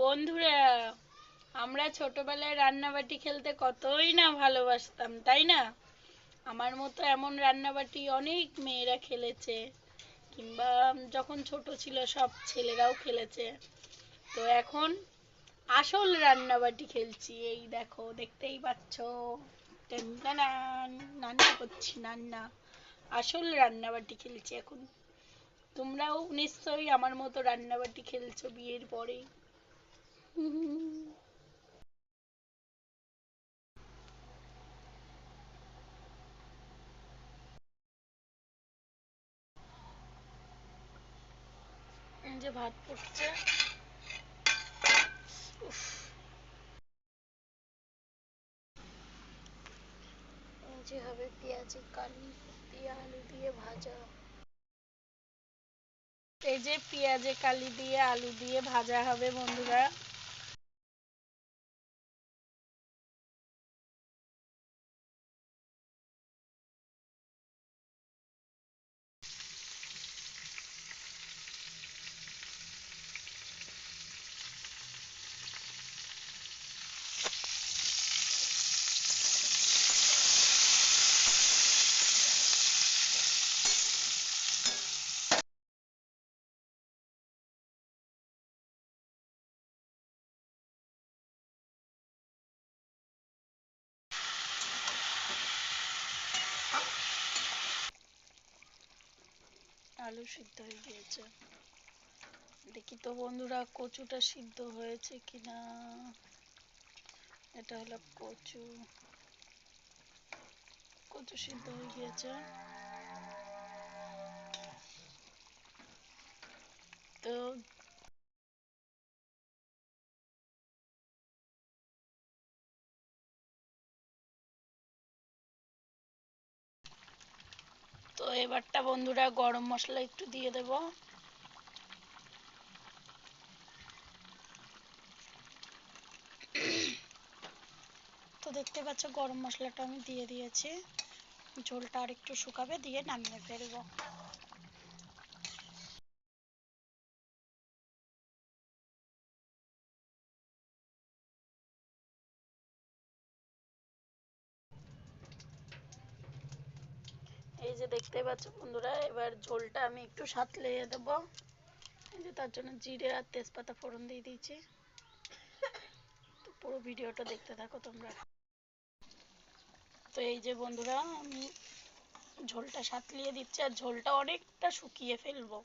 বন্ধুরা, আমরা ছোটবেলায় রান্নাবাটি খেলতে কতই না ভালোবাসতাম, তাই না? আমার মতো এমন রান্নাবাটি অনেক মেয়েরা খেলেছে, কিংবা যখন ছোট ছিল সব ছেলেরাও খেলেছে। তো এখন আসল রান্নাবাটি খেলছি, এই দেখো, দেখতেই পাচ্ছ। টেনটানান, রান্না করছি, রান্না। আসল রান্নাবাটি খেলছি এখন। তোমরাও নিশ্চয়ই আমার মতো রান্নাবাটি খেলছো বিয়ের পরে। এই যে ভাত ফুটছে। উফ, এই যে হবে পেঁয়াজের কালি দিয়ে আলু দিয়ে ভাজা। এই যে পেঁয়াজে কালি দিয়ে আলু দিয়ে ভাজা হবে বন্ধুরা। আলু সিদ্ধ হয়ে গিয়েছে। দেখি তো বন্ধুরা কচুটা সিদ্ধ হয়েছে কিনা। এটা হলো কচু। কচু সিদ্ধ হয়ে গিয়েছে। তো তো এবারটা বন্ধুরা গরম মশলা একটু দিয়ে দেব। তো দেখতে পাচ্ছ গরম মশলাটা আমি দিয়ে দিয়েছি। ঝোলটা আর একটু শুকাবে, দিয়ে নামিয়ে ফেলবো। এই যে দেখতে পাচ্ছ বন্ধুরা, এবার ঝোলটা আমি একটু সাঁতলিয়ে দেবো। এই যে তার জন্য জিরে আর তেজপাতা ফোড়ন দিয়ে দিয়েছি। তো পুরো ভিডিওটা দেখতে থাকো তোমরা। তো এই যে বন্ধুরা, আমি ঝোলটা সাঁতলিয়ে দিচ্ছি, আর ঝোলটা অনেকটা শুকিয়ে ফেলবো।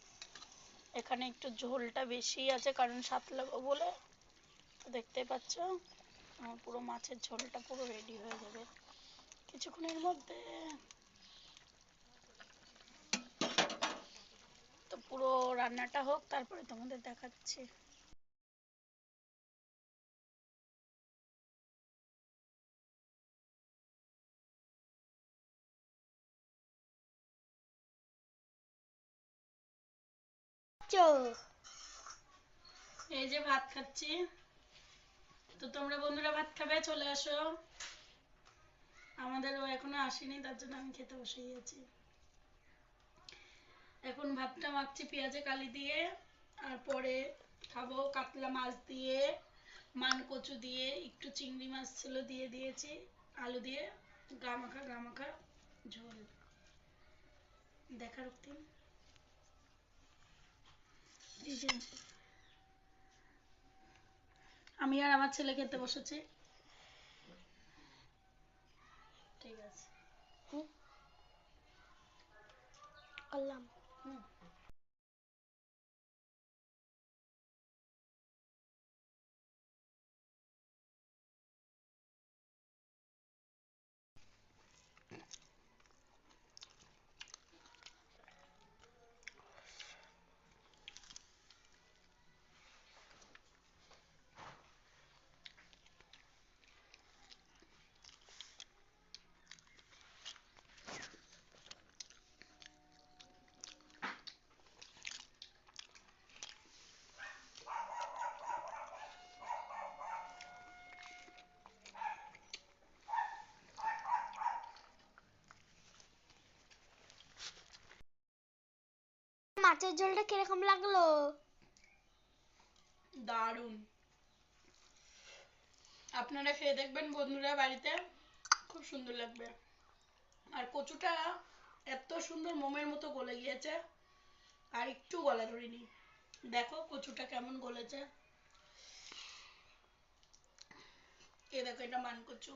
এখানে একটু ঝোলটা বেশি আছে কারণ সাঁতলাবো বলে। তো দেখতে পাচ্ছ আমার পুরো মাছের ঝোলটা পুরো রেডি হয়ে যাবে কিছুক্ষণের মধ্যে। তো পুরো রান্নাটা হোক, তারপরে তোমাদের দেখাচ্ছি। এই যে ভাত খাচ্ছি। তো তোমরা বন্ধুরা ভাত খাবে, চলে আসো। আমাদেরও এখনো আসেনি, তার জন্য আমি খেতে বসে গেছি। এখন ভাতটা মাখছি পেঁয়াজে কালি দিয়ে, আর পরে খাবো কাতলা মাছ দিয়ে, মান কচু দিয়ে, একটু চিংড়ি মাছ ছিল দিয়ে দিয়েছি, আলু দিয়ে গা মাখা গা মাখা ঝোল। দেখা রক্তিম। এই যে আমি আর আমার ছেলে খেতে বসেছি। ঠিক আছে, করলাম। মাছের ঝোলটা কিরকম লাগলো? দারুণ। আপনারা খেয়ে দেখবেন বন্ধুরা বাড়িতে, খুব সুন্দর লাগবে। আর কচুটা এত সুন্দর মোমের মতো গলে গিয়েছে, আর একটু গলা ধরিনি। দেখো কচুটা কেমন গলেছে, এ দেখো এটা মান কচু,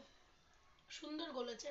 সুন্দর গলেছে।